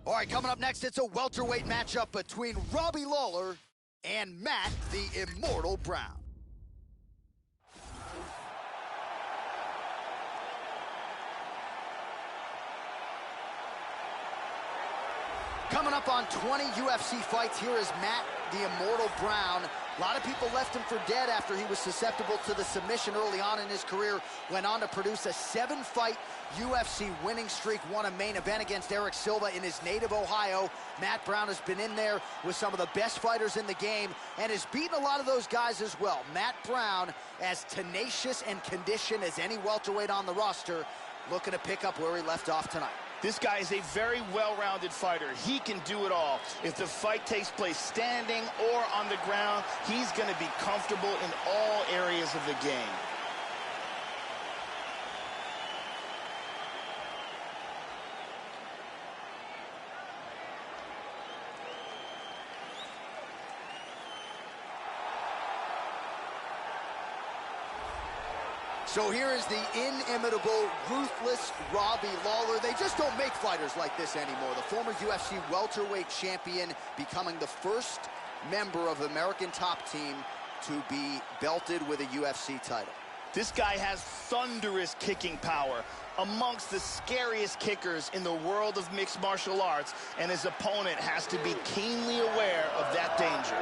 All right, coming up next, it's a welterweight matchup between Robbie Lawler and Matt the Immortal Brown. Coming up on 20 UFC fights, here is Matt the Immortal Brown. A lot of people left him for dead after he was susceptible to the submission early on in his career. Went on to produce a 7-fight UFC winning streak, won a main event against Eric Silva in his native Ohio. Matt Brown has been in there with some of the best fighters in the game and has beaten a lot of those guys as well. Matt Brown, as tenacious and conditioned as any welterweight on the roster, looking to pick up where he left off tonight. This guy is a very well-rounded fighter. He can do it all. If the fight takes place standing or on the ground, he's going to be comfortable in all areas of the game. So here is the inimitable, ruthless Robbie Lawler. They just don't make fighters like this anymore. The former UFC welterweight champion becoming the first member of American Top Team to be belted with a UFC title. This guy has thunderous kicking power, amongst the scariest kickers in the world of mixed martial arts, and his opponent has to be keenly aware of that danger.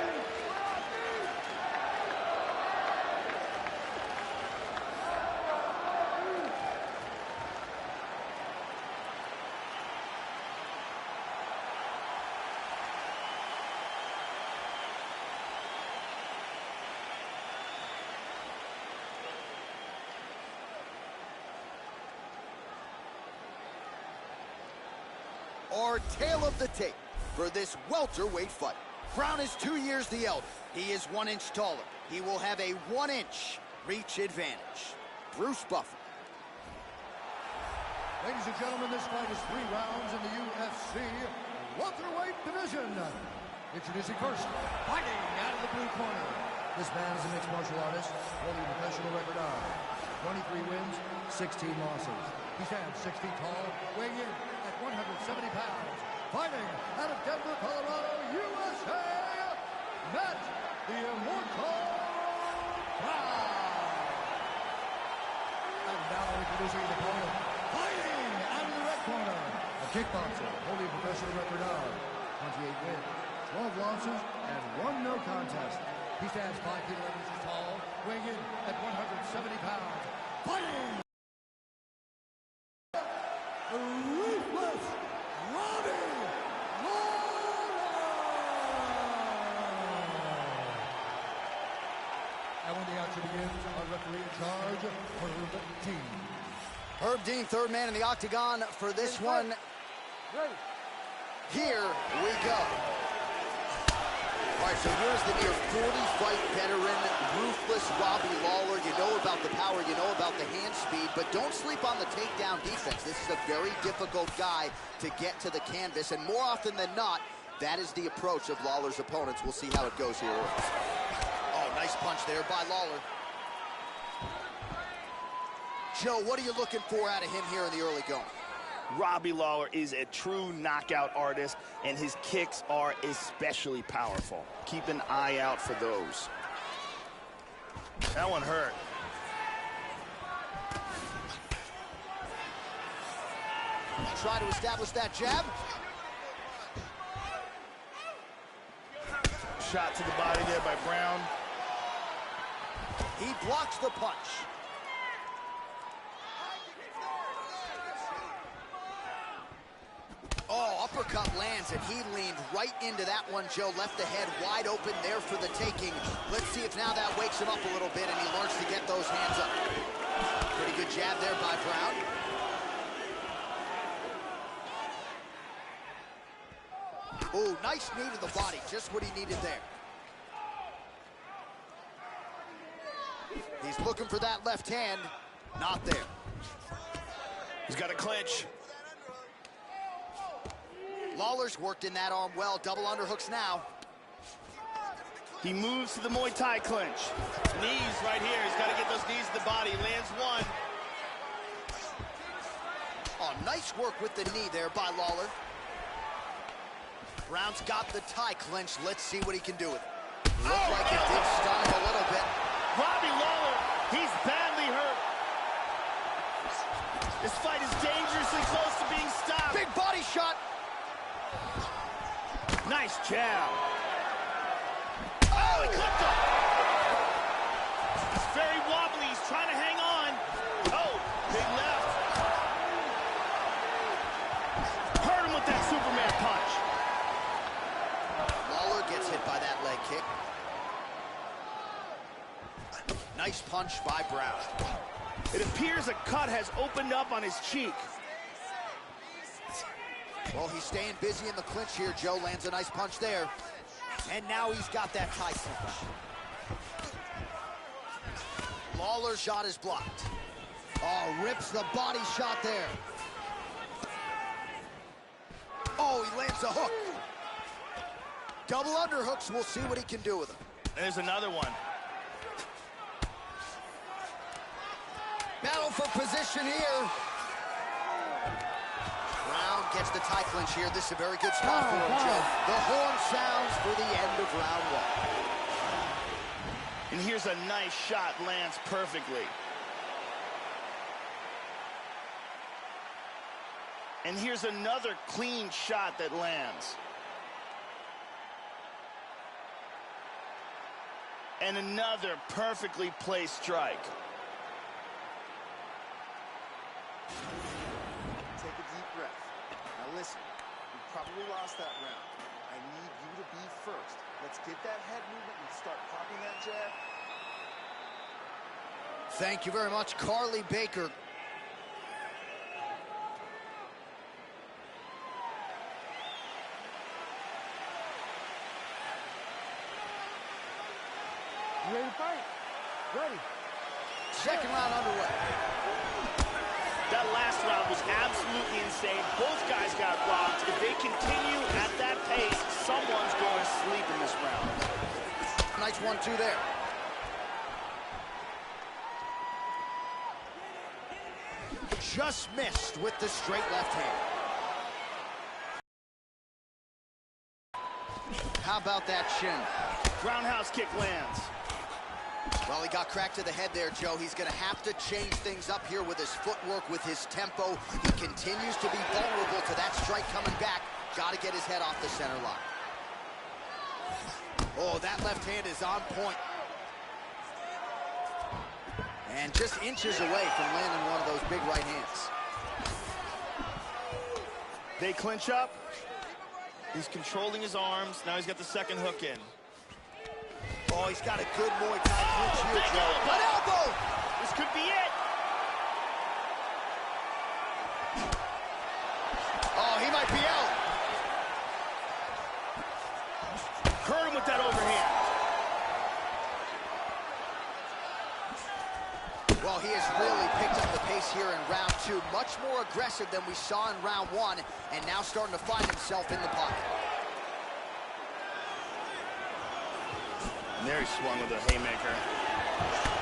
Our tale of the tape for this welterweight fight. Brown is 2 years the elder. He is 1 inch taller. He will have a 1 inch reach advantage. Bruce Buffer. Ladies and gentlemen, this fight is 3 rounds in the UFC welterweight division. Introducing first, fighting out of the blue corner. This man is a mixed martial artist, holding a professional record of 23 wins, 16 losses. He stands 6 feet tall, weighing in at 170 pounds. Fighting out of Denver, Colorado, USA, Matt the Immortal Brown. And now introducing his opponent, fighting out of the red corner, a kickboxer holding a professional record of 28 wins, 12 losses, and 1 no contest. He stands 5 feet 11 inches tall, weighing in at 170 pounds. Fighting ruthless Robbie Lawler. And when the action begins, our referee in charge, UrBn. Herb Dean, third man in the octagon for this one. Here we go. All right, so here's the near 40-fight veteran, ruthless Robbie Lawler. You know about the power, you know about the hand speed, but don't sleep on the takedown defense. This is a very difficult guy to get to the canvas, and more often than not, that is the approach of Lawler's opponents. We'll see how it goes here. Oh, nice punch there by Lawler. Joe, what are you looking for out of him here in the early going? Robbie Lawler is a true knockout artist, and his kicks are especially powerful. Keep an eye out for those. That one hurt. Try to establish that jab. Shot to the body there by Brown. He blocks the punch. Oh, uppercut lands, and he leaned right into that one, Joe. Left the head wide open there for the taking. Let's see if now that wakes him up a little bit and he learns to get those hands up. Pretty good jab there by Brown. Oh, nice knee to the body, just what he needed there. He's looking for that left hand, not there. He's got a clinch. Lawler's worked in that arm well. Double underhooks now. He moves to the Muay Thai clinch. Knees right here. He's got to get those knees to the body. Lands one. Oh, nice work with the knee there by Lawler. Brown's got the tie clinch. Let's see what he can do with it. Looked like it did stun him a little bit. Robbie Lawler, he's badly hurt. This fight is dangerously close to being stopped. Big body shot. Nice jab. Oh, he clipped him. He's very wobbly. He's trying to hang on. Oh, big left. Hurt him with that Superman punch. Lawler gets hit by that leg kick. Nice punch by Brown. It appears a cut has opened up on his cheek. Well, he's staying busy in the clinch here. Joe lands a nice punch there. And now he's got that tie clinch. Lawler's shot is blocked. Oh, rips the body shot there. Oh, he lands a hook. Double underhooks. We'll see what he can do with them. There's another one. Battle for position here. Brown gets the tie clinch here. This is a very good spot for him, Joe. The horn sounds for the end of round one. And here's a nice shot, lands perfectly. And here's another clean shot that lands. And another perfectly placed strike. Take a deep breath. Now listen, you probably lost that round. I need you to be first. Let's get that head movement and start popping that jab. Thank you very much, Carly Baker. You ready to fight? Ready. Second round underway. That last round was absolutely insane. Both guys got rocked. If they continue at that pace, someone's going to sleep in this round. Nice 1-2 there. Just missed with the straight left hand. How about that shin? Roundhouse kick lands. Well, he got cracked to the head there, Joe. He's going to have to change things up here with his footwork, with his tempo. He continues to be vulnerable to that strike coming back. Got to get his head off the center line. Oh, that left hand is on point. And just inches away from landing one of those big right hands. They clinch up. He's controlling his arms. Now he's got the second hook in. Oh, he's got a good Muay Thai clinch here, Joe. What elbow? This could be it. Oh, he might be out. Hurt him with that overhand. Well, he has really picked up the pace here in round two. Much more aggressive than we saw in round one, and now starting to find himself in the pocket. And there he swung with a haymaker.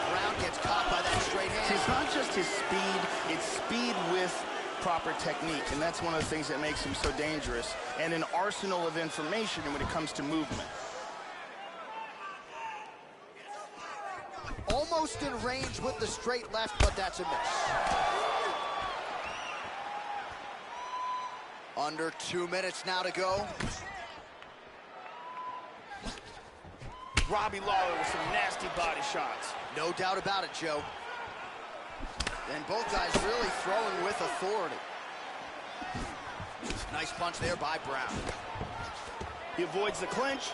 Brown gets caught by that straight hand. It's not just his speed, it's speed with proper technique, and that's one of the things that makes him so dangerous, and an arsenal of information when it comes to movement. Almost in range with the straight left, but that's a miss. Under 2 minutes now to go. Robbie Lawler with some nasty body shots. No doubt about it, Joe. And both guys really throwing with authority. Nice punch there by Brown. He avoids the clinch.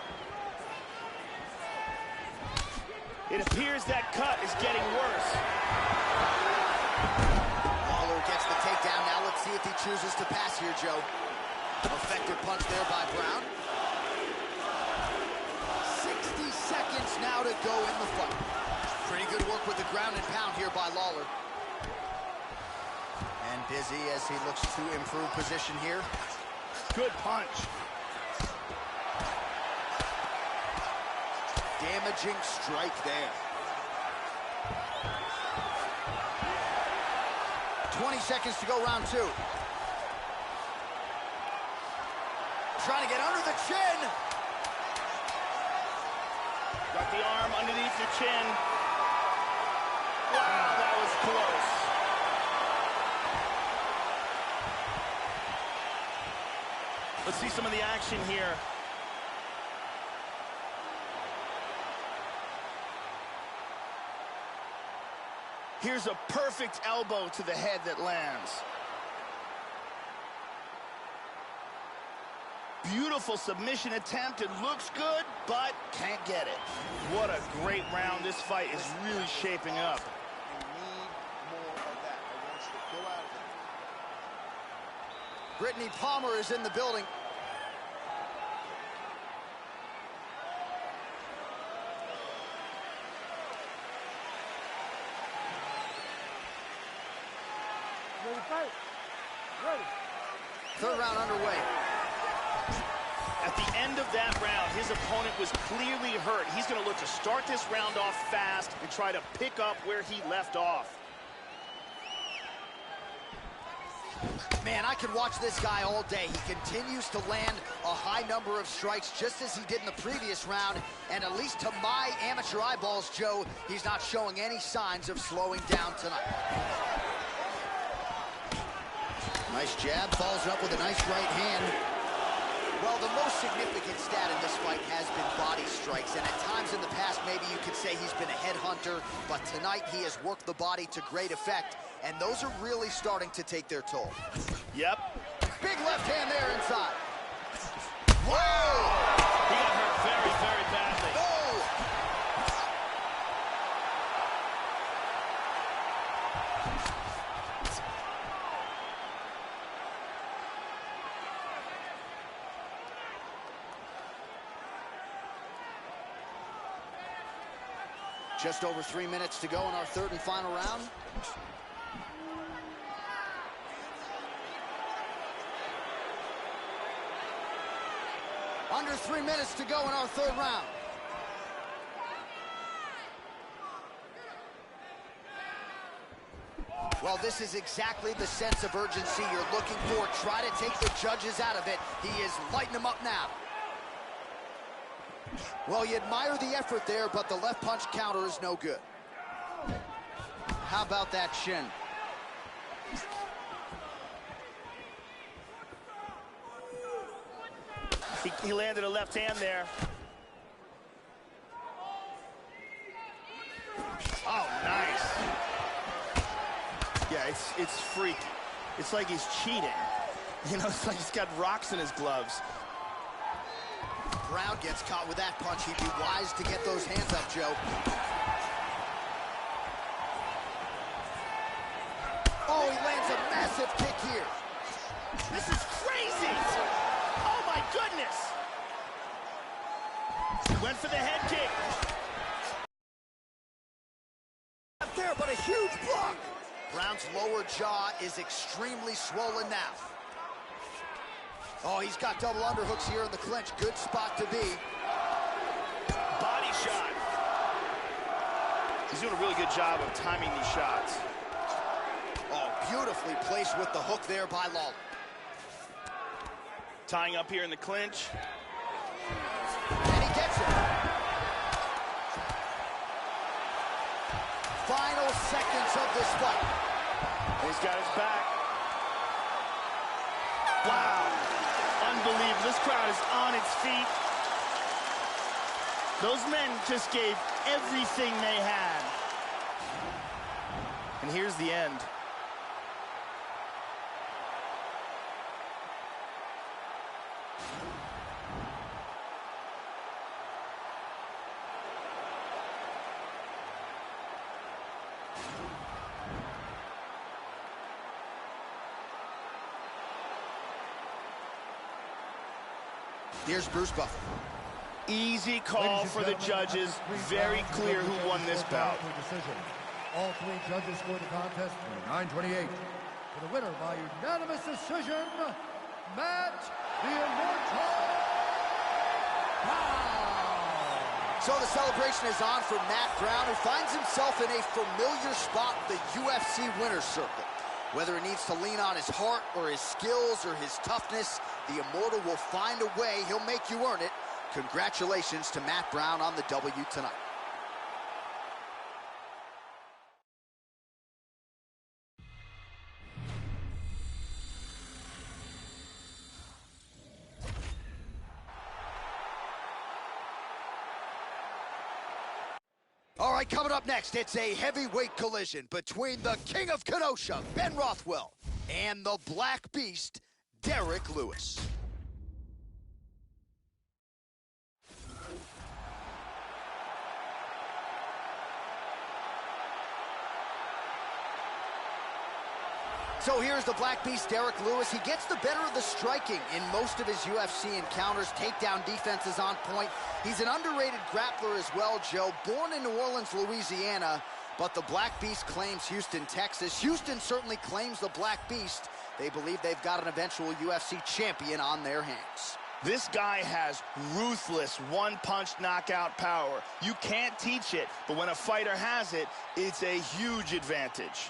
It appears that cut is getting worse. Lawler gets the takedown. Now let's see if he chooses to pass here, Joe. Effective punch there by Brown. 60 seconds now to go in the fight. Pretty good work with the ground and pound here by Lawler. And busy as he looks to improve position here. Good punch. Damaging strike there. 20 seconds to go, round two. trying to get under the chin. Got the arm underneath the chin. Wow, that was close. Let's see some of the action here. Here's a perfect elbow to the head that lands. Beautiful submission attempt. It looks good, but can't get it. What a great round. This fight is really shaping up. I need more of that. I want you to go out of there. Brittany Palmer is in the building. Third round underway. At the end of that round, his opponent was clearly hurt. He's going to look to start this round off fast and try to pick up where he left off. Man, I could watch this guy all day. He continues to land a high number of strikes, just as he did in the previous round. And at least to my amateur eyeballs, Joe, he's not showing any signs of slowing down tonight. Nice jab, follows up with a nice right hand. Well, the most significant stat in this fight has been body strikes, and at times in the past, maybe you could say he's been a headhunter, but tonight he has worked the body to great effect, and those are really starting to take their toll. Yep. Big left hand there inside. Whoa! He got hurt very, very badly. Oh! Just over 3 minutes to go in our third and final round. Under 3 minutes to go in our third round. Well, this is exactly the sense of urgency you're looking for. Try to take the judges out of it. He is lighting them up now. Well, you admire the effort there, but the left punch counter is no good. How about that shin? He landed a left hand there. Oh, nice. Yeah, it's freaky. It's like he's cheating. You know, it's like he's got rocks in his gloves. Brown gets caught with that punch. He'd be wise to get those hands up, Joe. Oh, he lands a massive kick here. This is crazy! Oh, my goodness! He went for the head kick. Up there, but a huge block. Brown's lower jaw is extremely swollen now. Oh, he's got double underhooks here in the clinch. Good spot to be. Body shot. He's doing a really good job of timing these shots. Oh, beautifully placed with the hook there by Lawler. Tying up here in the clinch. And he gets it. Final seconds of this fight. He's got his back. Wow. Unbelievable. This crowd is on its feet. Those men just gave everything they had. And here's the end. Here's Bruce Buffer. Easy call for the judges. Very clear who won this bout. All three judges scored the contest 29-28. For the winner by unanimous decision, Matt the Immortal Brown. So the celebration is on for Matt Brown, who finds himself in a familiar spot, the UFC winner's circle. Whether he needs to lean on his heart or his skills or his toughness, the Immortal will find a way. He'll make you earn it. Congratulations to Matt Brown on the W tonight. All right, coming up next, it's a heavyweight collision between the King of Kenosha, Ben Rothwell, and the Black Beast, Derek Lewis. So here's the Black Beast, Derek Lewis. He gets the better of the striking in most of his UFC encounters. Takedown defense is on point. He's an underrated grappler as well, Joe. Born in New Orleans, Louisiana, but the Black Beast claims Houston, Texas. Houston certainly claims the Black Beast. They believe they've got an eventual UFC champion on their hands. This guy has ruthless one-punch knockout power. You can't teach it, but when a fighter has it, it's a huge advantage.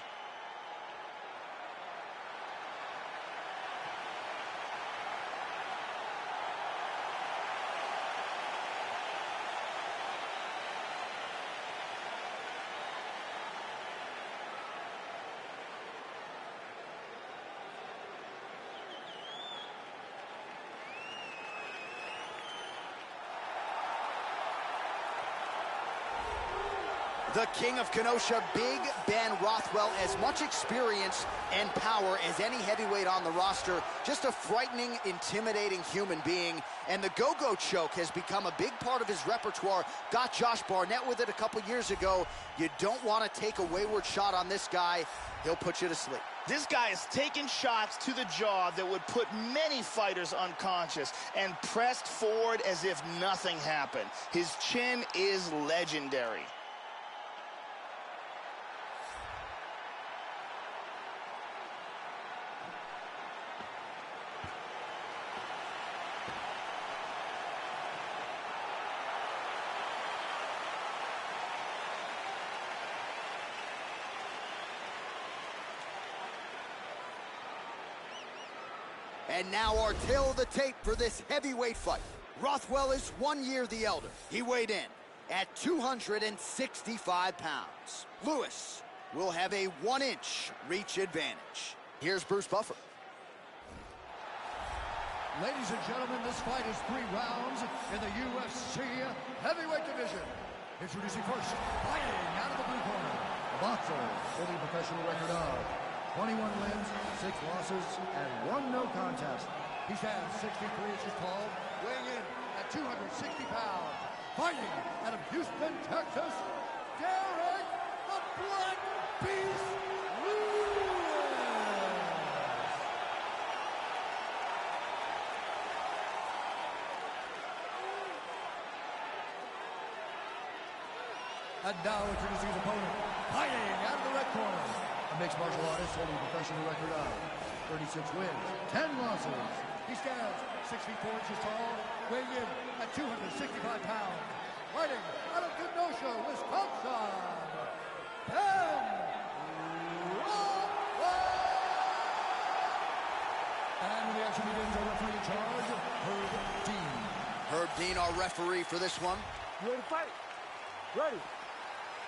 The King of Kenosha, Big Ben Rothwell, as much experience and power as any heavyweight on the roster. Just a frightening, intimidating human being. And the go-go choke has become a big part of his repertoire. Got Josh Barnett with it a couple years ago. You don't want to take a wayward shot on this guy. He'll put you to sleep. This guy is taking shots to the jaw that would put many fighters unconscious and pressed forward as if nothing happened. His chin is legendary. And now our tale of the tape for this heavyweight fight. Rothwell is 1 year the elder. He weighed in at 265 pounds. Lewis will have a 1-inch reach advantage. Here's Bruce Buffer. Ladies and gentlemen, this fight is 3 rounds in the UFC heavyweight division. Introducing first, fighting out of the blue corner, a boxer holding a professional record of 21 wins, 6 losses, and 1 no contest. He stands 63 inches tall, weighing in at 260 pounds. Fighting out of Houston, Texas, Derek the Black Beast Lewis. And now introducing his opponent, fighting out of the red corner, a mixed martial artist holding a professional record of 36 wins, 10 losses. He stands 64 inches tall, weighing in at 265 pounds. Fighting out of Kenosha, Wisconsin, Ben Rothwell. And when the action begins, our referee in charge, Herb Dean. Herb Dean, our referee for this one. You ready to fight? Ready.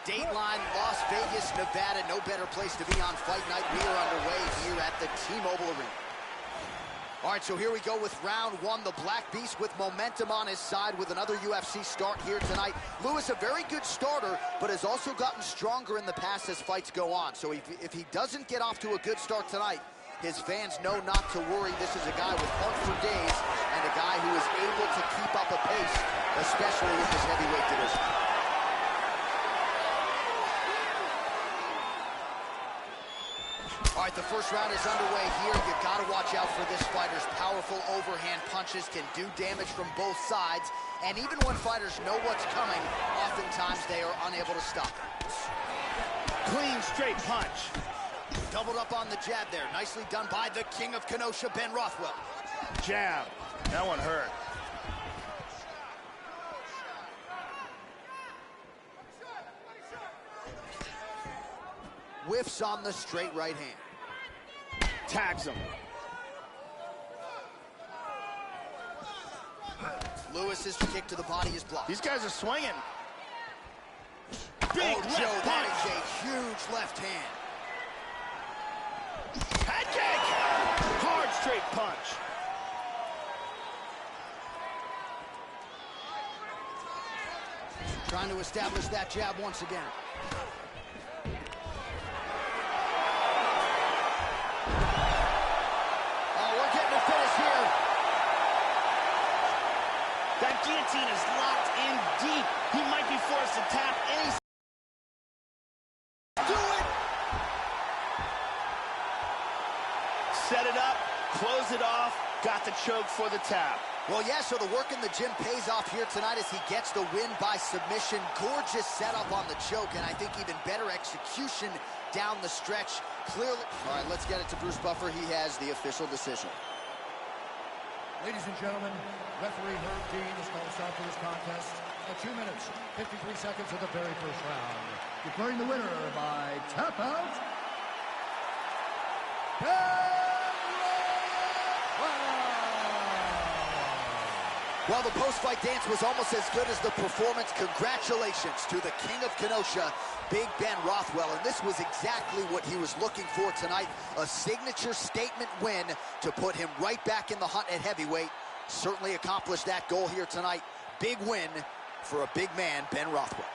Dateline, Las Vegas, Nevada. No better place to be on fight night. We are underway here at the T-Mobile Arena. All right, so here we go with round 1. The Black Beast with momentum on his side with another UFC start here tonight. Lewis, a very good starter, but has also gotten stronger in the past as fights go on. So if he doesn't get off to a good start tonight, his fans know not to worry. This is a guy with heart for days and a guy who is able to keep up a pace, especially with his heavyweight division. All right, the first round is underway here. You've got to watch out for this fighter's powerful overhand punches can do damage from both sides. And even when fighters know what's coming, oftentimes they are unable to stop it. Clean, straight punch. Doubled up on the jab there. Nicely done by the King of Kenosha, Ben Rothwell. Jab. That one hurt. Whiffs on the straight right hand. tags him. Lewis's kick to the body is blocked. These guys are swinging. Big left Joe, that punch. is a huge left hand. Head kick. Hard straight punch. Trying to establish that jab once again. Oh, we're getting a finish here. That guillotine is locked in deep. He might be forced to tap any... Do it! Set it up, close it off, got the choke for the tap. Well, yeah, so the work in the gym pays off here tonight as he gets the win by submission. Gorgeous setup on the choke, and I think even better execution down the stretch. Clearly... All right, let's get it to Bruce Buffer. He has the official decision. Ladies and gentlemen, referee Herb Dean has called a stop to this contest at 2 minutes, 53 seconds of the very first round. Declaring the winner by tap out, Well, the post-fight dance was almost as good as the performance. Congratulations to the King of Kenosha, Big Ben Rothwell. And this was exactly what he was looking for tonight. A signature statement win to put him right back in the hunt at heavyweight. Certainly accomplished that goal here tonight. Big win for a big man, Ben Rothwell.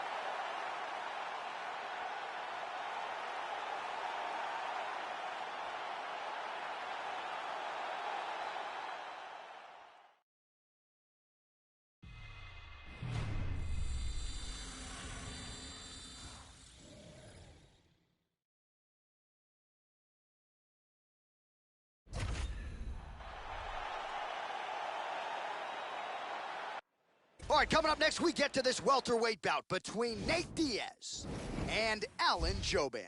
All right, coming up next, we get to this welterweight bout between Nate Diaz and Alan Jouban.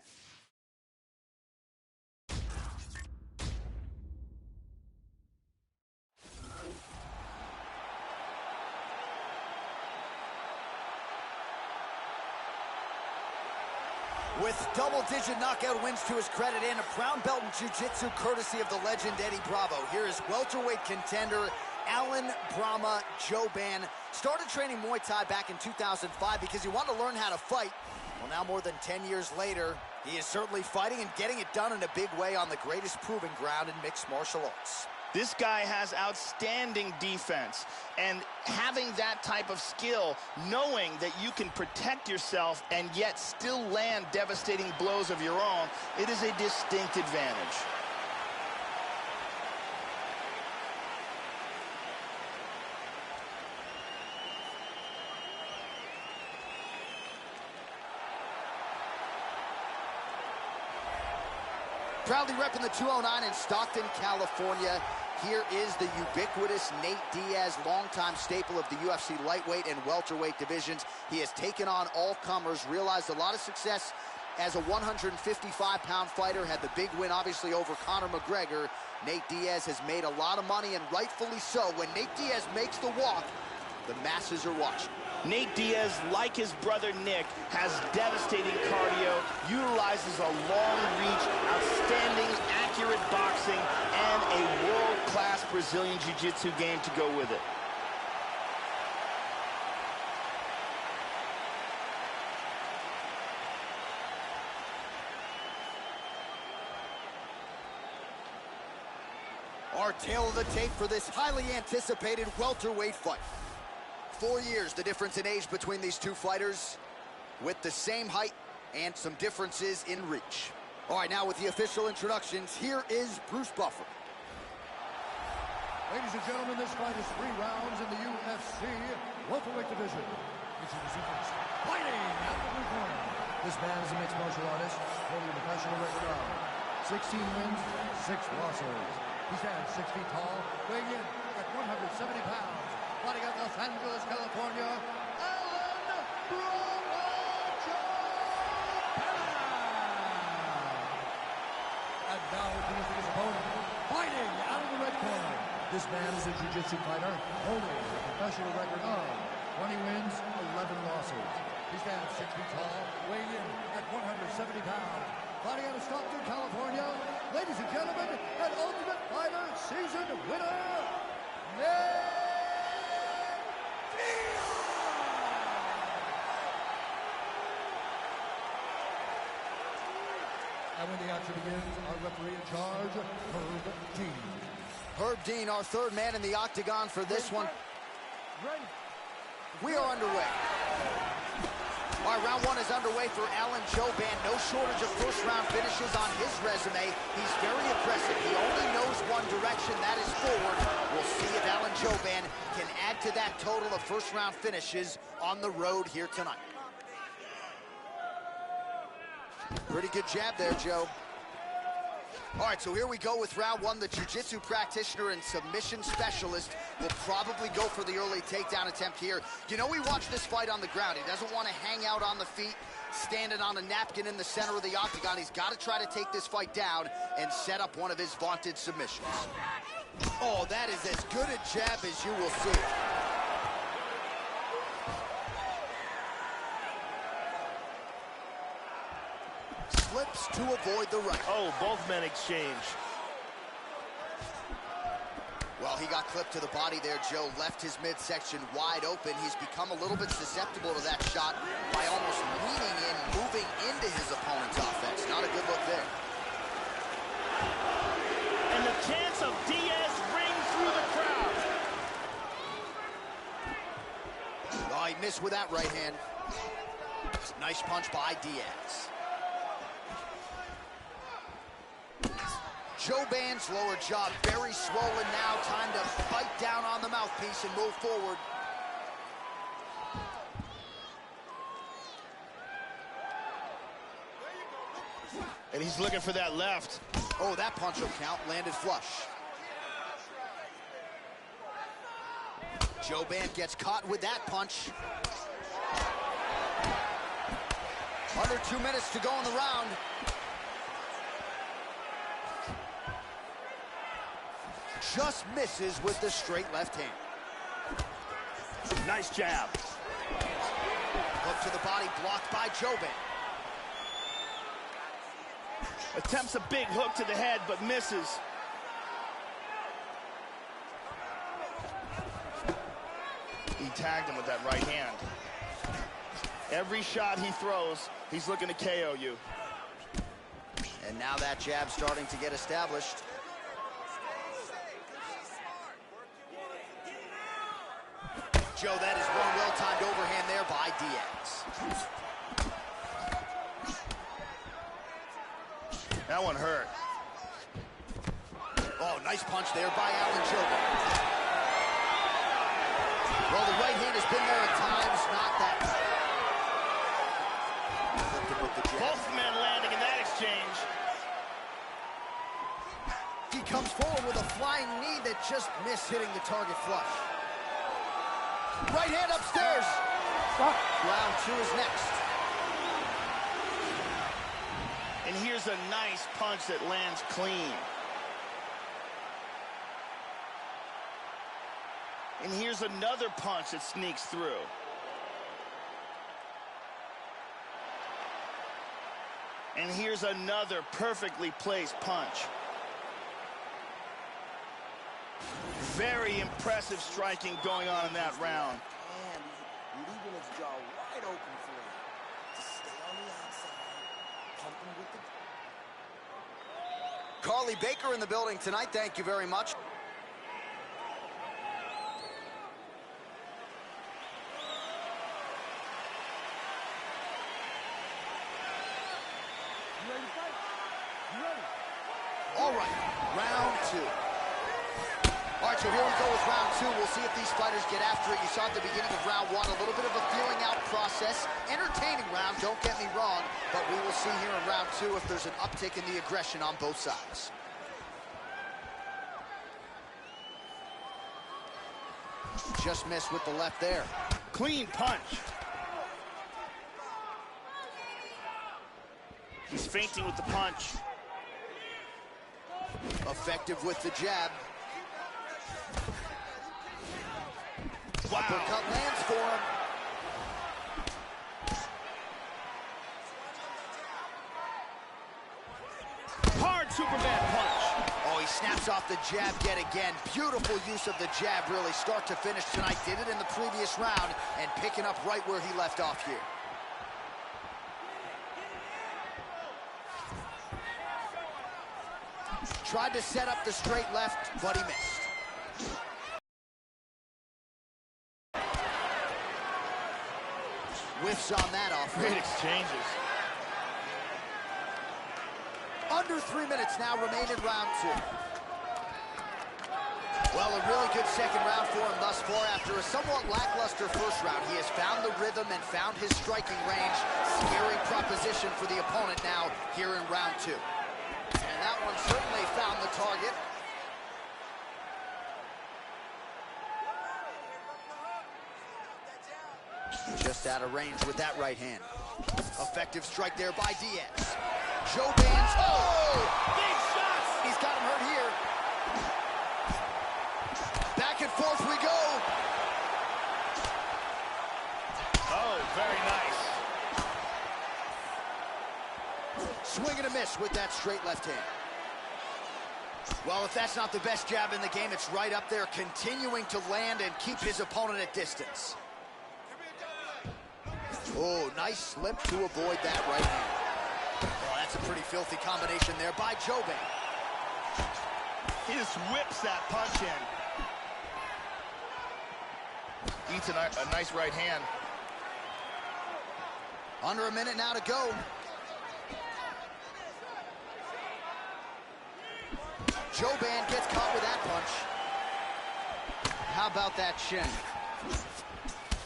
With double-digit knockout wins to his credit and a brown belt in jiu-jitsu courtesy of the legend Eddie Bravo, here is welterweight contender Alan Brahma Jouban. Started training Muay Thai back in 2005 because he wanted to learn how to fight. Well, now more than 10 years later, he is certainly fighting and getting it done in a big way on the greatest proving ground in mixed martial arts. This guy has outstanding defense, and having that type of skill, knowing that you can protect yourself and yet still land devastating blows of your own, it is a distinct advantage. Proudly repping the 209 in Stockton, California. Here is the ubiquitous Nate Diaz, longtime staple of the UFC lightweight and welterweight divisions. He has taken on all comers, realized a lot of success as a 155-pound fighter, had the big win, obviously, over Conor McGregor. Nate Diaz has made a lot of money, and rightfully so. When Nate Diaz makes the walk, the masses are watching. Nate Diaz, like his brother Nick, has devastating cardio, utilizes a long reach, outstanding, accurate boxing, and a world-class Brazilian jiu-jitsu game to go with it. Our tail of the tape for this highly anticipated welterweight fight. 4 years, the difference in age between these two fighters, with the same height and some differences in reach. All right, now with the official introductions, here is Bruce Buffer. Ladies and gentlemen, this fight is 3 rounds in the UFC welterweight division. Introducing first, fighting out of the blue corner. This man is a mixed martial artist, holding a professional record of 16 wins, 6 losses. He stands 6 feet tall, weighing in at 170 pounds. Fighting out Los Angeles, California, Alan Brahma Jouban. And now introducing his opponent, fighting out of the red corner. This man is a jiu-jitsu fighter, holding a professional record of 20 wins, 11 losses. He stands 6 feet tall, weighing in at 170 pounds. Fighting out of Stockton, California, ladies and gentlemen, And when the action begins, our referee in charge, UrBn. UrBn, our third man in the octagon for this one. Ready. We are underway. All right, round one is underway for UrBn. No shortage of first-round finishes on his resume. He's very aggressive. He only knows one direction, that is forward. We'll see if UrBn can add to that total of first-round finishes on the road here tonight. Pretty good jab there, Joe. All right, so here we go with round one. The jiu-jitsu practitioner and submission specialist will probably go for the early takedown attempt here. You know, we watched this fight on the ground. He doesn't want to hang out on the feet, standing on a napkin in the center of the octagon. He's got to try to take this fight down and set up one of his vaunted submissions. Oh, that is as good a jab as you will see. Slips to avoid the right. Oh, both men exchange. Well, he got clipped to the body there, Joe. Left his midsection wide open. He's become a little bit susceptible to that shot by almost leaning in, moving into his opponent's offense. Not a good look there. And the chance of Diaz ring through the crowd. Oh, he missed with that right hand. Nice punch by Diaz. UrBn's lower jaw very swollen now. Time to bite down on the mouthpiece and move forward. And he's looking for that left. Oh, that punch will count. Landed flush. UrBn gets caught with that punch. Under 2 minutes to go in the round. Just misses with the straight left hand. Nice jab. Hook to the body, blocked by UrBn. Attempts a big hook to the head, but misses. He tagged him with that right hand. Every shot he throws, he's looking to KO you. And now that jab starting to get established. Joe, that is one well-timed overhand there by Diaz. That one hurt. Oh, nice punch there by UrBn. Well, the right hand has been there at times, not that. Both men landing in that exchange. He comes forward with a flying knee that just missed hitting the target flush. Right hand upstairs. Round two is next. And here's a nice punch that lands clean. And here's another punch that sneaks through. And here's another perfectly placed punch. Very impressive striking going on in that round. And he's leaving his jaw wide open for him to stay on the outside, pump him with the... Carly Baker in the building tonight. Thank you very much. You ready to fight? You ready? All right, round two. All right, so here we go with round two. We'll see if these fighters get after it. You saw at the beginning of round one, a little bit of a feeling out process. Entertaining round, don't get me wrong, but we will see here in round two if there's an uptick in the aggression on both sides. Just missed with the left there. Clean punch. He's feinting with the punch. Effective with the jab. Wow. Uppercut lands for him. Hard Superman punch. Oh, he snaps off the jab yet again. Beautiful use of the jab, really, start to finish tonight. Did it in the previous round and picking up right where he left off here. Tried to set up the straight left, but he missed. Whiffs on that off. Great exchanges. Under 3 minutes now remain in round 2. Well, a really good second round for him thus far. After a somewhat lackluster first round, he has found the rhythm and found his striking range. Scary proposition for the opponent now here in round 2. And that one certainly found the target. Just out of range with that right hand. Effective strike there by Diaz. UrBn's, Big shots! He's got him hurt here. Back and forth we go. Oh, very nice. Swing and a miss with that straight left hand. Well, if that's not the best jab in the game, it's right up there, continuing to land and keep his opponent at distance. Oh, nice slip to avoid that right hand. Well, that's a pretty filthy combination there by UrBn. He just whips that punch in. Eats a nice right hand. Under a minute now to go. UrBn gets caught with that punch. How about that shin?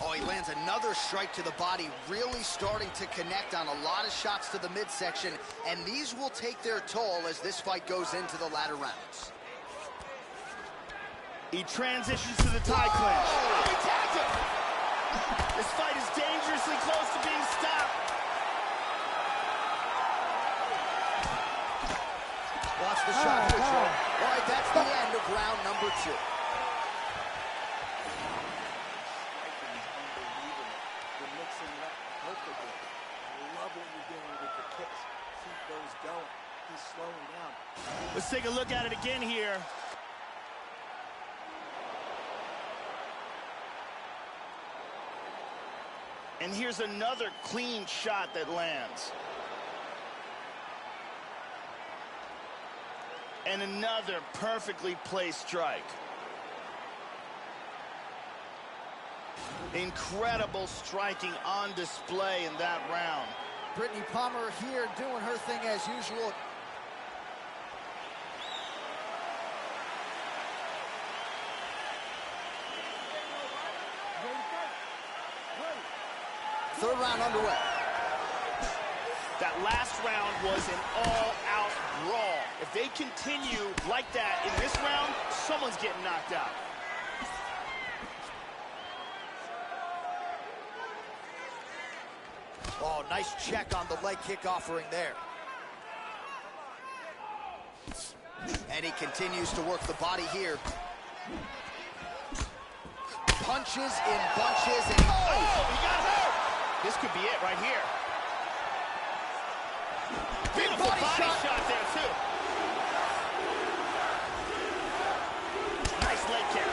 Oh, he lands another strike to the body, really starting to connect on a lot of shots to the midsection, and these will take their toll as this fight goes into the latter rounds. He transitions to the tie clinch. Oh, he tagged him! This fight is dangerously close to being stopped. Watch the shot switch. All right, that's the end of round number 2. Let's take a look at it again here. And here's another clean shot that lands. And another perfectly placed strike. Incredible striking on display in that round. Brittany Palmer here doing her thing as usual. Third round underway. That last round was an all-out brawl. If they continue like that in this round, someone's getting knocked out. Oh, nice check on the leg kick offering there. And he continues to work the body here. Punches in bunches and oh, he got hurt! This could be it right here. Beautiful body shot there, too. Nice leg kick.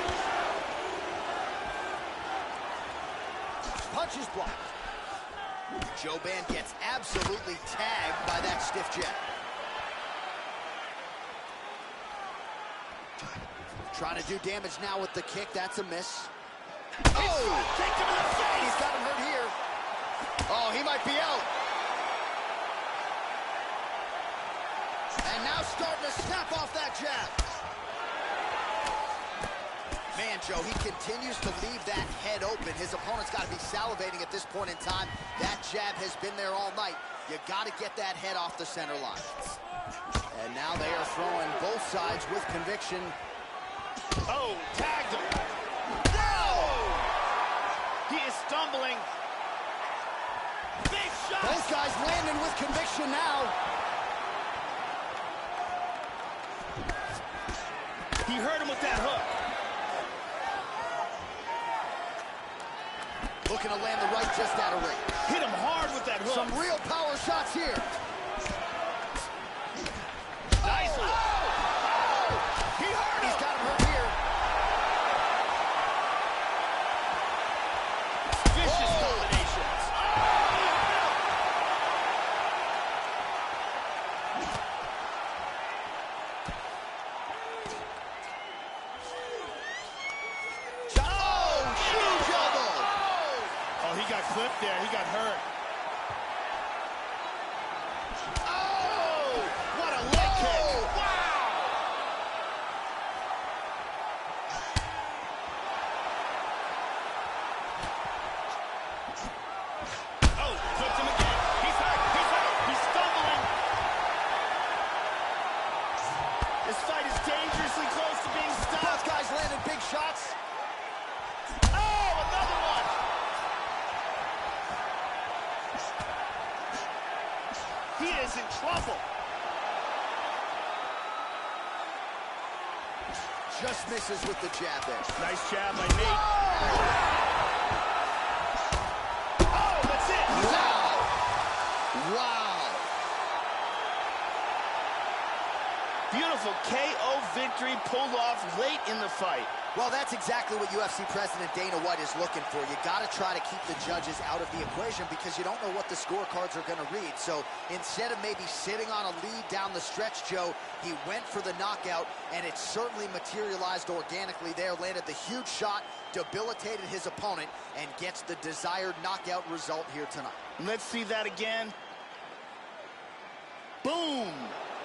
Punch is blocked. UrBn gets absolutely tagged by that stiff jab. Trying to do damage now with the kick. That's a miss. Oh! Kicked him in the face! He's got him hurt here. Oh, he might be out. And now starting to snap off that jab. Man, Joe, he continues to leave that head open. His opponent's got to be salivating at this point in time. That jab has been there all night. You got to get that head off the center line. And now they are throwing both sides with conviction. Oh, tagged him. No! He is stumbling. Big shot! Both guys landing with conviction now. He hurt him with that hook. Looking to land the right just out of range. Hit him hard with that hook. Some real power shots here. Nice one. Oh! He hurt him. He's got him hurt here. Vicious combinations. got clipped there. He got hurt. Oh! What a leg kick! Wow! Oh, clipped him again. He's hurt. He's hurt. He's stumbling. This fight is dangerously close to being stopped. Both guys landed big shots. Oh, another one. He is in trouble. Just misses with the jab there. Nice jab by Nate. Oh, that's it. He's out. Wow. Beautiful KO victory pulled off late in the fight. Well, that's exactly what UFC President Dana White is looking for. You got to try to keep the judges out of the equation because you don't know what the scorecards are going to read. So instead of maybe sitting on a lead down the stretch, Joe, he went for the knockout, and it certainly materialized organically there. Landed the huge shot, debilitated his opponent, and gets the desired knockout result here tonight. Let's see that again. Boom!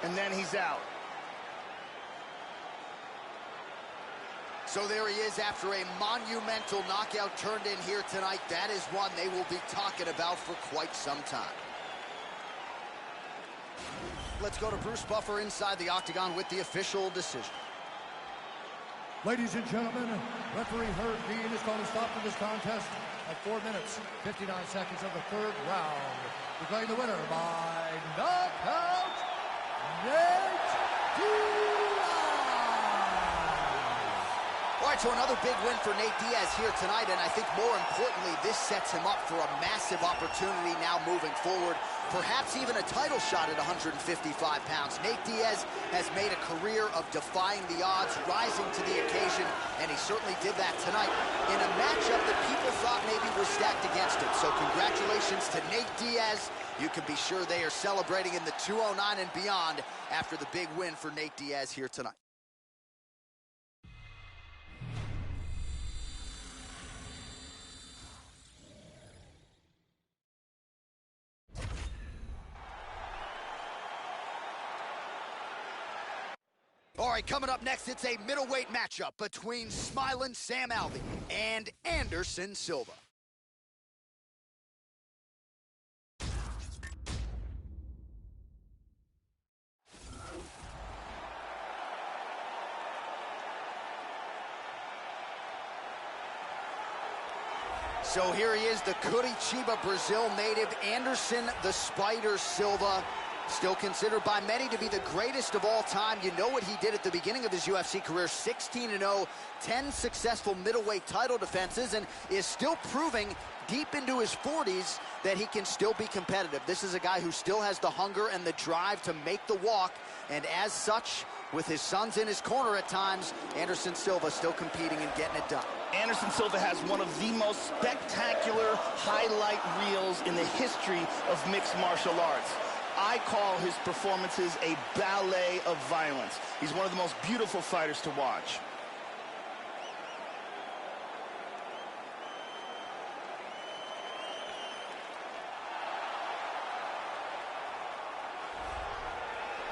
And then he's out. So there he is after a monumental knockout turned in here tonight. That is one they will be talking about for quite some time. Let's go to Bruce Buffer inside the octagon with the official decision. Ladies and gentlemen, referee UrBn is going to stop this contest at 4 minutes, 59 seconds of the third round. Declaring the winner by knockout, Nate Diaz. All right, so another big win for Nate Diaz here tonight, and I think more importantly, this sets him up for a massive opportunity now moving forward, perhaps even a title shot at 155 pounds. Nate Diaz has made a career of defying the odds, rising to the occasion, and he certainly did that tonight in a matchup that people thought maybe was stacked against him. So congratulations to Nate Diaz. You can be sure they are celebrating in the 209 and beyond after the big win for Nate Diaz here tonight. All right, coming up next, it's a middleweight matchup between Smiling Sam Alvey and Anderson Silva. So here he is, the Curitiba, Brazil native, Anderson the Spider Silva. Still considered by many to be the greatest of all time. You know what he did at the beginning of his UFC career, 16-0, 10 successful middleweight title defenses, and is still proving deep into his 40s that he can still be competitive. This is a guy who still has the hunger and the drive to make the walk, and as such, with his sons in his corner at times, Anderson Silva still competing and getting it done. Anderson Silva has one of the most spectacular highlight reels in the history of mixed martial arts. I call his performances a ballet of violence. He's one of the most beautiful fighters to watch.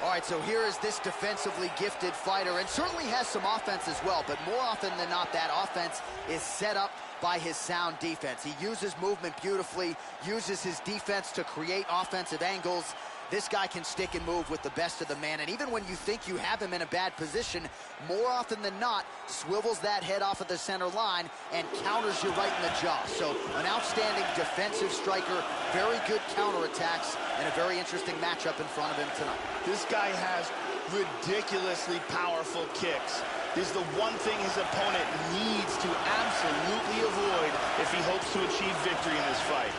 All right, so here is this defensively gifted fighter, and certainly has some offense as well, but more often than not, that offense is set up by his sound defense. He uses movement beautifully, uses his defense to create offensive angles. This guy can stick and move with the best of the man, and even when you think you have him in a bad position, more often than not, swivels that head off of the center line and counters you right in the jaw. So an outstanding defensive striker, very good counterattacks, and a very interesting matchup in front of him tonight. This guy has ridiculously powerful kicks. This is the one thing his opponent needs to absolutely avoid if he hopes to achieve victory in this fight.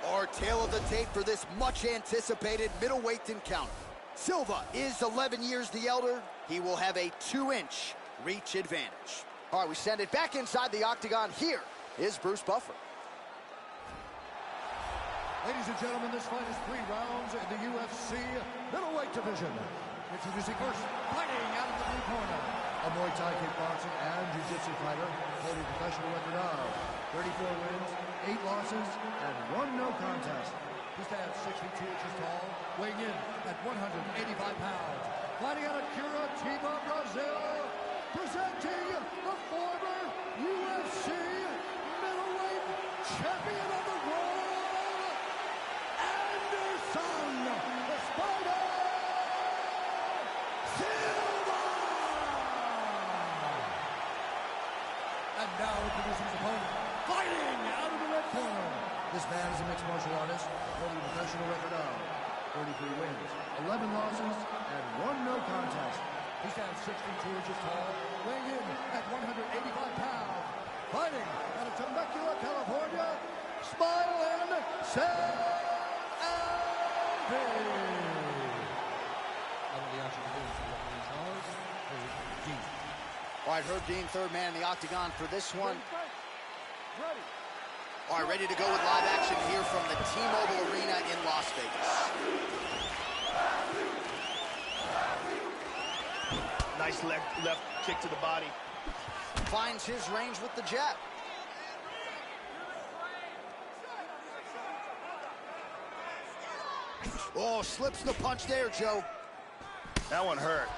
Our tale of the tape for this much-anticipated middleweight encounter. Silva is 11 years the elder. He will have a 2-inch reach advantage. All right, we send it back inside the octagon. Here is Bruce Buffer. Ladies and gentlemen, this fight is 3 rounds in the UFC division. Introducing first, fighting out of the blue corner, a Muay Thai kickboxing and jiu-jitsu fighter holding a professional record of 34 wins, 8 losses, and 1 no contest. He stands 62 inches tall, weighing in at 185 pounds. Fighting out of Curitiba, Brazil, presenting the former UFC middleweight champion of the world, Anderson, the Spider Silva! And now introducing his opponent, fighting out of the red corner. This man is a mixed martial artist, holding a professional record of 33 wins, 11 losses, and 1 no contest. He stands 62 inches tall, weighing in at 185 pounds. Fighting out of Temecula, California, Smile and Sam Alvey. All right, UrBn, third man in the octagon for this one. Ready. All right, ready to go with live action here from the T-Mobile Arena in Las Vegas. Nice left kick to the body. Finds his range with the jab. Oh, slips the punch there, Joe. That one hurt.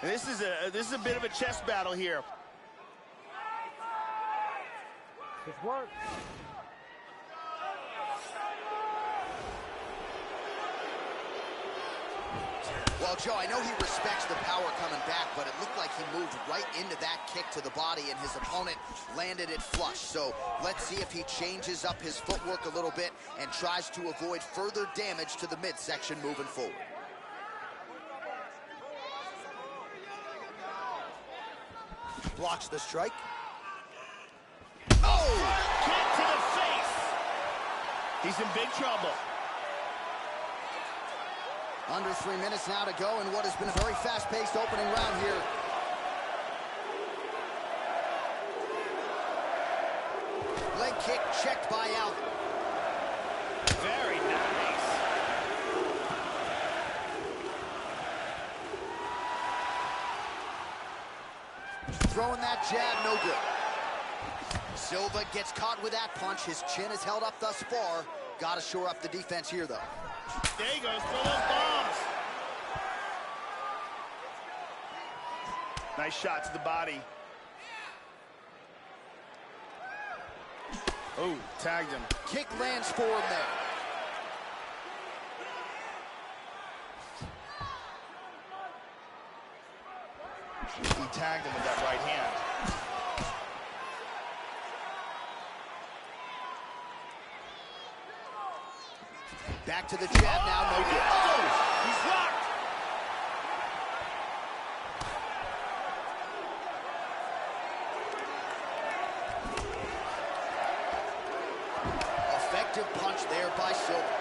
This is a bit of a chess battle here. Good work. Well, Joe, I know he respects the power coming back, but it looked like he moved right into that kick to the body, and his opponent landed it flush. So let's see if he changes up his footwork a little bit and tries to avoid further damage to the midsection moving forward. Blocks the strike. Oh! Kick to the face. He's in big trouble. Under 3 minutes now to go in what has been a very fast-paced opening round here. Leg kick checked by Alvey. Very nice. Throwing that jab, no good. Silva gets caught with that punch. His chin is held up thus far. Got to shore up the defense here, though. There he goes, throw those bombs. Nice shot to the body. Oh, tagged him. Kick lands for him there. He tagged him with that right hand. Back to the jab now, no good. Oh, he's rocked. Effective punch there by Silva.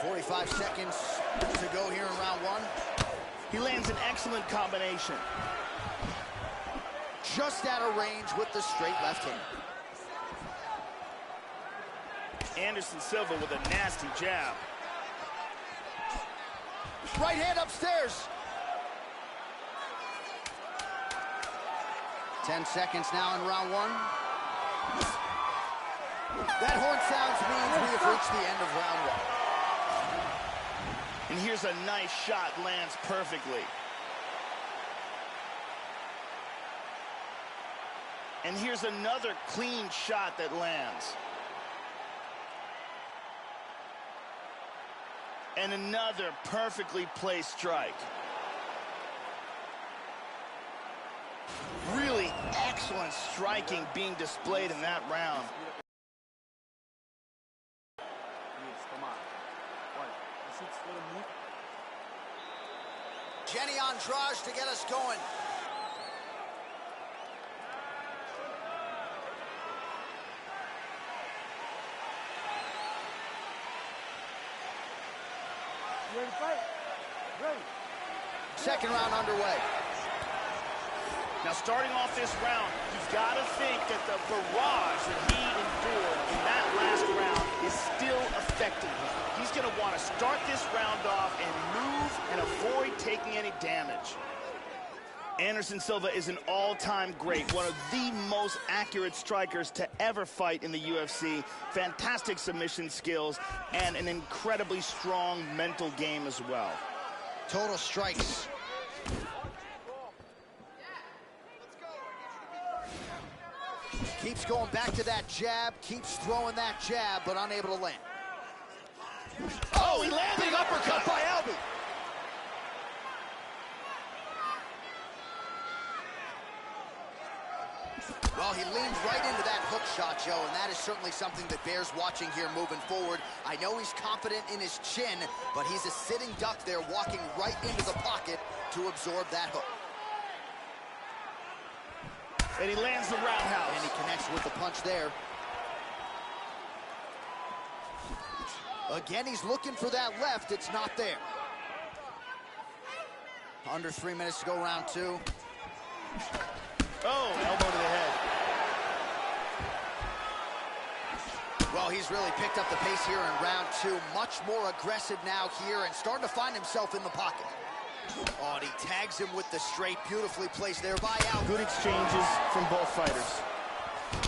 .45 seconds to go here in round one. He lands an excellent combination. Just out of range with the straight left hand. Anderson Silva with a nasty jab. Right hand upstairs. 10 seconds now in round one. That horn sounds means we have reached the end of round one. And here's a nice shot, lands perfectly. And here's another clean shot that lands. And another perfectly placed strike. Really excellent striking being displayed in that round. Jenny Andrade to get us going. You ready to fight? Ready. Second round underway. Now, starting off this round, you've got to think that the barrage that he endured in that last round is still affecting him. He's going to want to start this round off and move and avoid taking any damage. Anderson Silva is an all-time great, one of the most accurate strikers to ever fight in the UFC. Fantastic submission skills and an incredibly strong mental game as well. Total strikes. Keeps going back to that jab, keeps throwing that jab, but unable to land. Oh, he landed an uppercut by Albie. Well, he leaned right into that hook shot, Joe, and that is certainly something that bears watching here moving forward. I know he's confident in his chin, but he's a sitting duck there, walking right into the pocket to absorb that hook. And he lands the roundhouse. And he connects with the punch there. Again, he's looking for that left. It's not there. Under 3 minutes to go, round two. Oh, elbow to the head. Well, he's really picked up the pace here in round two. Much more aggressive now here and starting to find himself in the pocket. Oh, and he tags him with the straight. Beautifully placed there by Albie. Good exchanges from both fighters.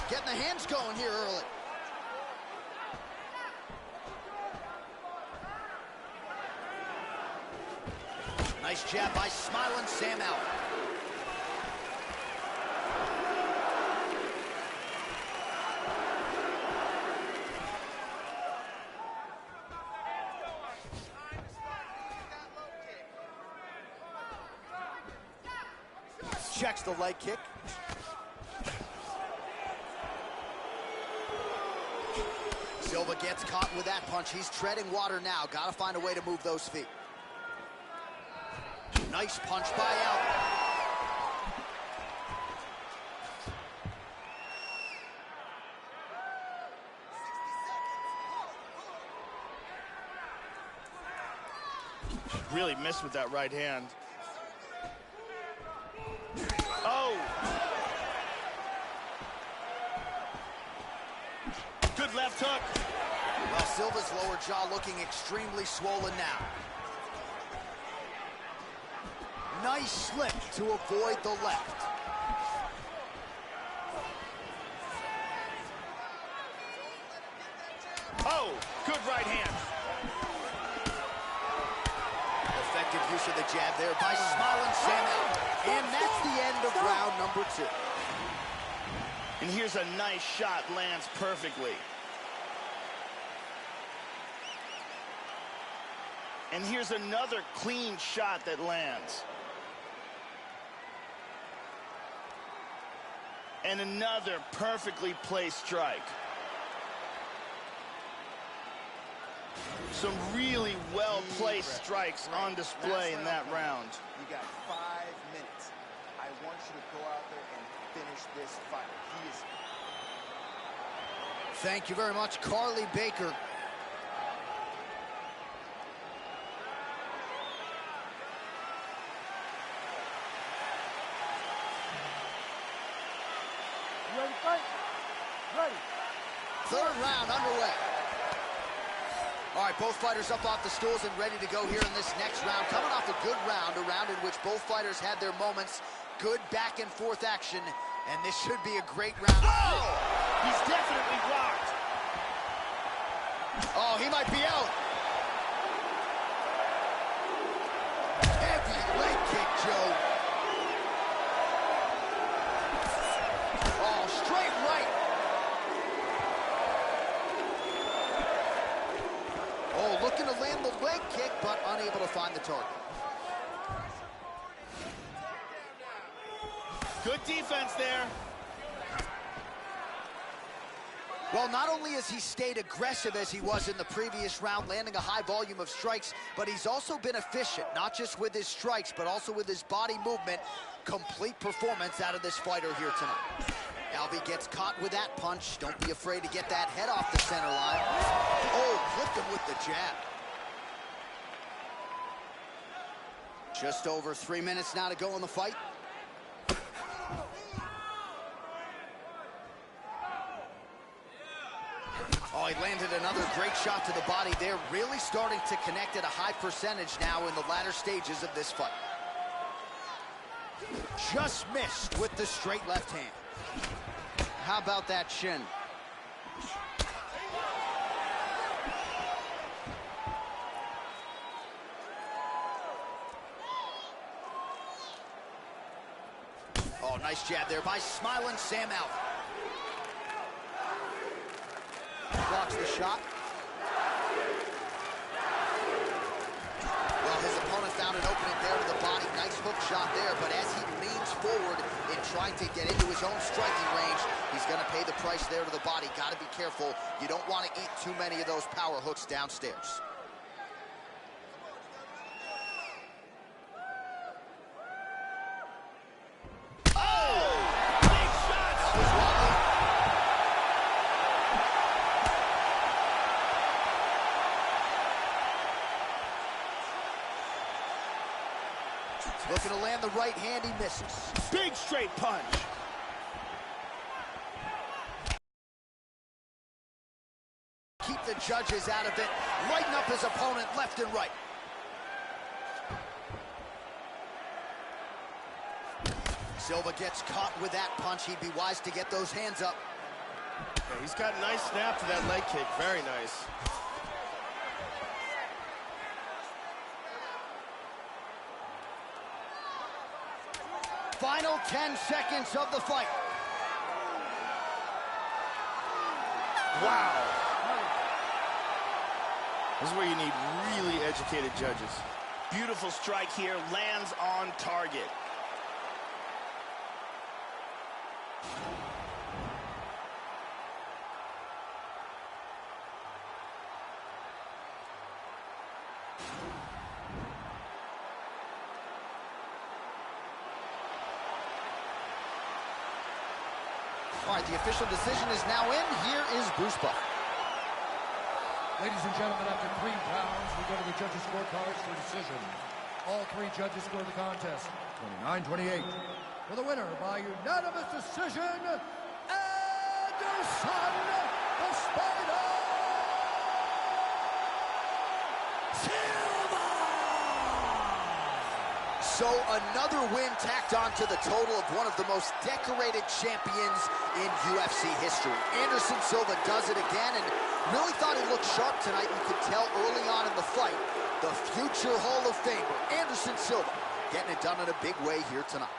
Getting the hands going here early. Nice jab by smiling Sam Allen. Checks the leg kick. Silva gets caught with that punch. He's treading water now. Got to find a way to move those feet. Nice punch by Allen. Really missed with that right hand. Oh! Good left hook. Well, Silva's lower jaw looking extremely swollen now. Nice slip to avoid the left. Oh, good right hand. Effective use of the jab there by smiling Sam Allen. And that's the end of round number two. And here's a nice shot, lands perfectly. And here's another clean shot that lands. And another perfectly placed strike. Some really well-placed strikes on display in that round. You got 5 minutes. I want you to go out there and finish this fight. He is... Thank you very much, Carly Baker. You ready to fight? Ready. Third round underway. All right, both fighters up off the stools and ready to go here in this next round. Coming off a good round, a round in which both fighters had their moments. Good back and forth action, and this should be a great round. Oh! He's definitely rocked. Oh, he might be out. Heavy leg kick, Joe. Oh, straight right. Oh, looking to land the leg kick, but unable to find the target. Good defense there. Well, not only has he stayed aggressive as he was in the previous round, landing a high volume of strikes, but he's also been efficient, not just with his strikes, but also with his body movement. Complete performance out of this fighter here tonight. Albie gets caught with that punch. Don't be afraid to get that head off the center line. Oh, clipped him with the jab. Just over 3 minutes now to go in the fight. Oh, he landed another great shot to the body there. Really starting to connect at a high percentage now in the latter stages of this fight. Just missed with the straight left hand. How about that shin? Oh, nice jab there by smiling Sam out. Blocks the shot. Well, his opponent found an opening there to the body. Nice hook shot there, but as he leans forward in trying to get into his own striking range, he's going to pay the price there to the body. Got to be careful. You don't want to eat too many of those power hooks downstairs. Looking to land the right hand, he misses. Big straight punch. Keep the judges out of it. Lighten up his opponent left and right. Silva gets caught with that punch. He'd be wise to get those hands up. Yeah, he's got a nice snap to that leg kick. Very nice. Final 10 seconds of the fight. Wow. This is where you need really educated judges. Beautiful strike here, lands on target. All right, the official decision is now in. Here is Bruce Buffer. Ladies and gentlemen, after 3 rounds, we go to the judges' scorecards for decision. All 3 judges scored the contest 29-28. For the winner by unanimous decision, Anderson the Spider Silva! So another win tacked on to the total of one of the most decorated champions in UFC history. Anderson Silva does it again and really thought he looked sharp tonight. You could tell early on in the fight, the future Hall of Famer, Anderson Silva, getting it done in a big way here tonight.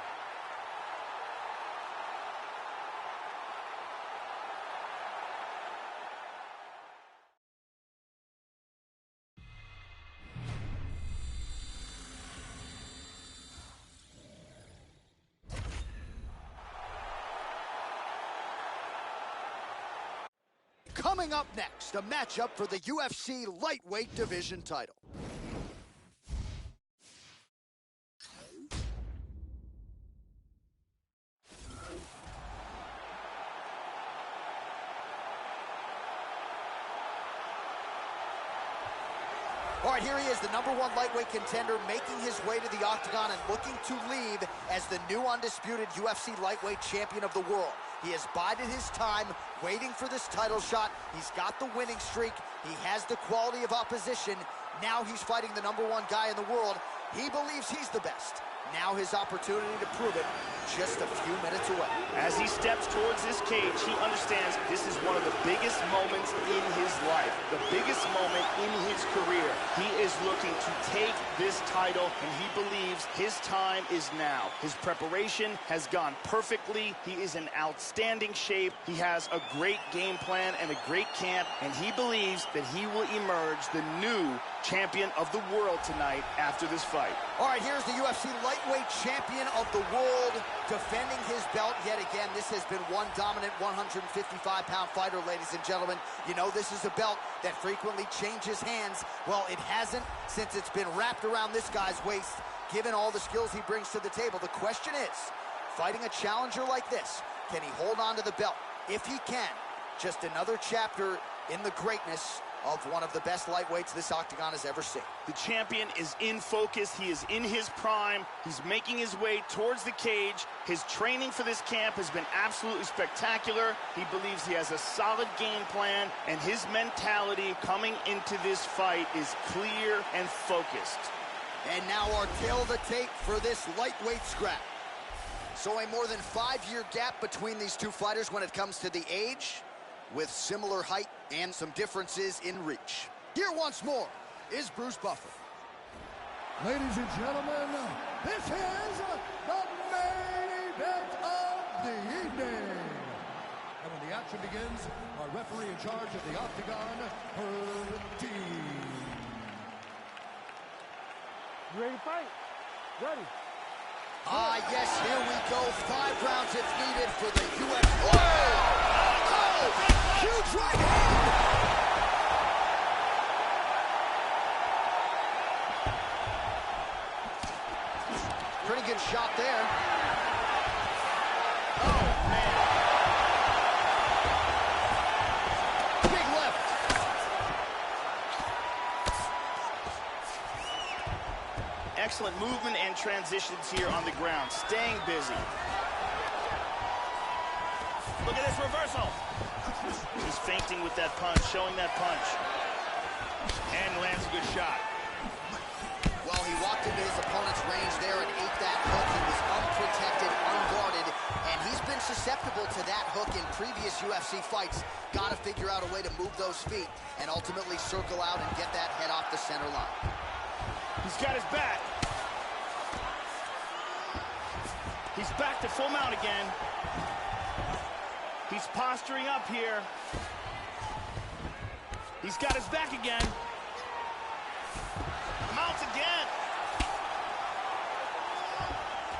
Coming up next, a matchup for the UFC lightweight division title. All right, here he is, the #1 lightweight contender, making his way to the octagon and looking to leave as the new undisputed UFC lightweight champion of the world. He has bided his time, waiting for this title shot. He's got the winning streak. He has the quality of opposition. Now he's fighting the #1 guy in the world. He believes he's the best. Now his opportunity to prove it, just a few minutes away. As he steps towards this cage, he understands this is one of the biggest moments in his life, the biggest moment in his career. He is looking to take this title, and he believes his time is now. His preparation has gone perfectly. He is in outstanding shape. He has a great game plan and a great camp, and he believes that he will emerge the new champion of the world tonight after this fight. All right, here's the UFC lightweight champion of the world defending his belt yet again. This has been one dominant 155-pound fighter, ladies and gentlemen. You know, this is a belt that frequently changes hands. Well, it hasn't since it's been wrapped around this guy's waist, given all the skills he brings to the table. The question is, fighting a challenger like this, can he hold on to the belt? If he can, just another chapter in the greatness of one of the best lightweights this octagon has ever seen. The champion is in focus. He is in his prime. He's making his way towards the cage. His training for this camp has been absolutely spectacular. He believes he has a solid game plan, and his mentality coming into this fight is clear and focused. And now our tail of the tape for this lightweight scrap. So a more than 5-year gap between these two fighters when it comes to the age, with similar height and some differences in reach. Here once more is Bruce Buffer. Ladies and gentlemen, this is the main event of the evening. And when the action begins, our referee in charge of the octagon, UrBn. You ready to fight? Ready. Yes, here we go. 5 rounds if needed for the UFC. Oh! Huge right hand! Pretty good shot there. Oh, man. Big left. Excellent movement and transitions here on the ground, staying busy. Look at this reversal. He's feinting with that punch, showing that punch. And lands a good shot. Well, he walked into his opponent's range there and ate that hook. He was unprotected, unguarded, and he's been susceptible to that hook in previous UFC fights. Got to figure out a way to move those feet and ultimately circle out and get that head off the center line. He's got his back. He's back to full mount again. He's posturing up here. He's got his back again. Mounts again.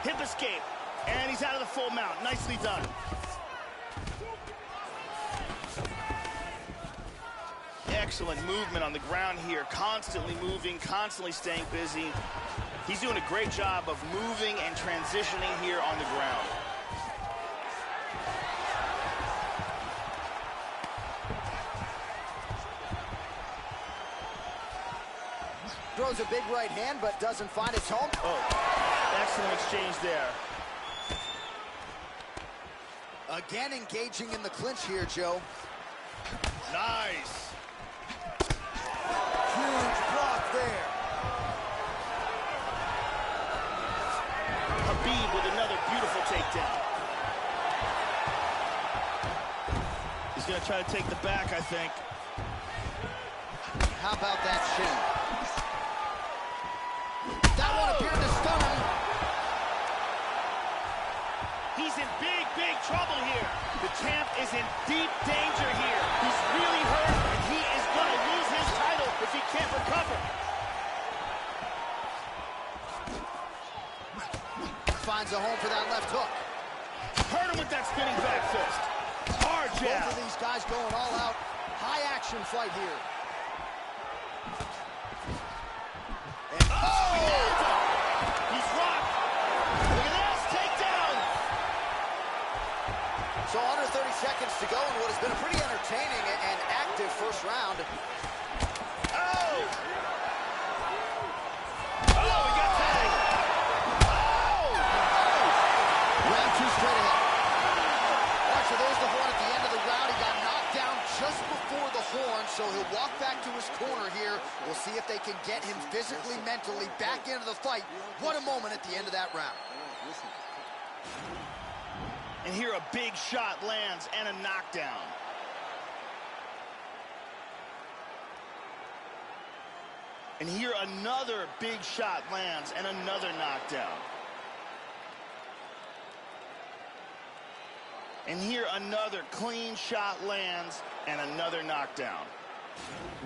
Hip escape. And he's out of the full mount. Nicely done. Excellent movement on the ground here. Constantly moving, constantly staying busy. He's doing a great job of moving and transitioning here on the ground. Throws a big right hand, but doesn't find its home. Oh, excellent exchange there. Again engaging in the clinch here, Joe. Nice. Huge block there. Khabib with another beautiful takedown. He's going to try to take the back, I think. How about that shin? That one appeared to stun him. He's in big, big trouble here. The champ is in deep danger here. He's really hurt, and he is going to lose his title if he can't recover. Finds a home for that left hook. Hurt him with that spinning back fist. Hard jab. Both of these guys going all out. High action fight here. And he's rocked. Look at this, takedown. so under 30 seconds to go in what has been a pretty entertaining and active first round. Oh! Oh, he got tagged. Oh! Round 2 straight ahead. All right, so there's the horn at the end of the round. He got knocked down just before the horn, so he'll walk back to his corner here. We'll see if they can get him physically, mentally back into the fight. What a moment at the end of that round. And here a big shot lands and a knockdown. And here another big shot lands and another knockdown. And here another clean shot lands and another knockdown.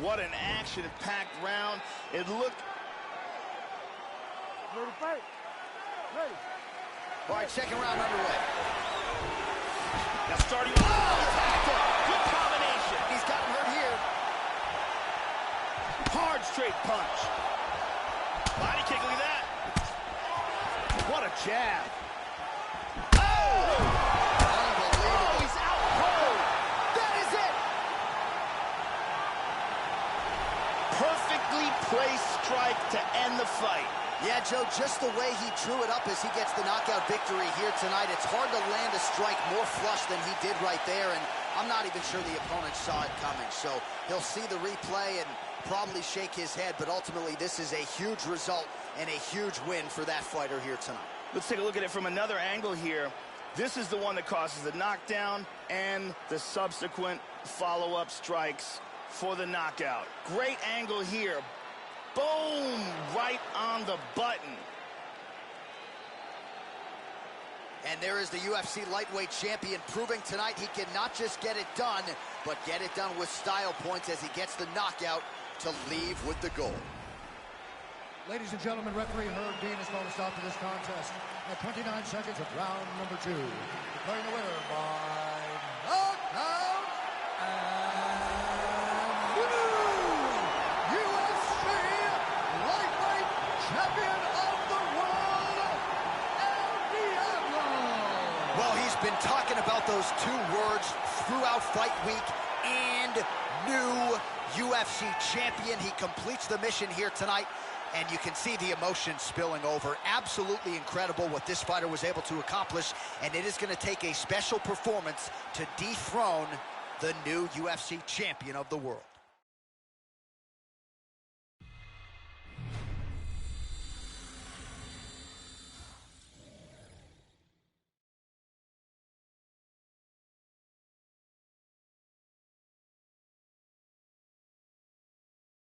What an action-packed round. It looked... Ready to fight? Ready. All right, second round underway. Now starting off. Oh, good combination. He's got him hurt here. Hard straight punch. Body kick, look at that. What a jab. Unbelievable. He's out cold. That is it. Disgrace strike to end the fight. Yeah, Joe, just the way he drew it up as he gets the knockout victory here tonight, it's hard to land a strike more flush than he did right there, and I'm not even sure the opponent saw it coming. So he'll see the replay and probably shake his head, but ultimately this is a huge result and a huge win for that fighter here tonight. Let's take a look at it from another angle here. This is the one that causes the knockdown and the subsequent follow-up strikes for the knockout. Great angle here. Boom! Right on the button. And there is the UFC lightweight champion proving tonight he can not just get it done, but get it done with style points as he gets the knockout to leave with the gold. Ladies and gentlemen, referee UrBn has called a stop to this contest at 29 seconds of round number 2. Declaring the winner by knockout and new UFC lightweight champion of the world, El Diablo. Well, he's been talking about those two words throughout fight week, and new UFC champion. He completes the mission here tonight, and you can see the emotion spilling over. Absolutely incredible what this fighter was able to accomplish, and it is going to take a special performance to dethrone the new UFC champion of the world.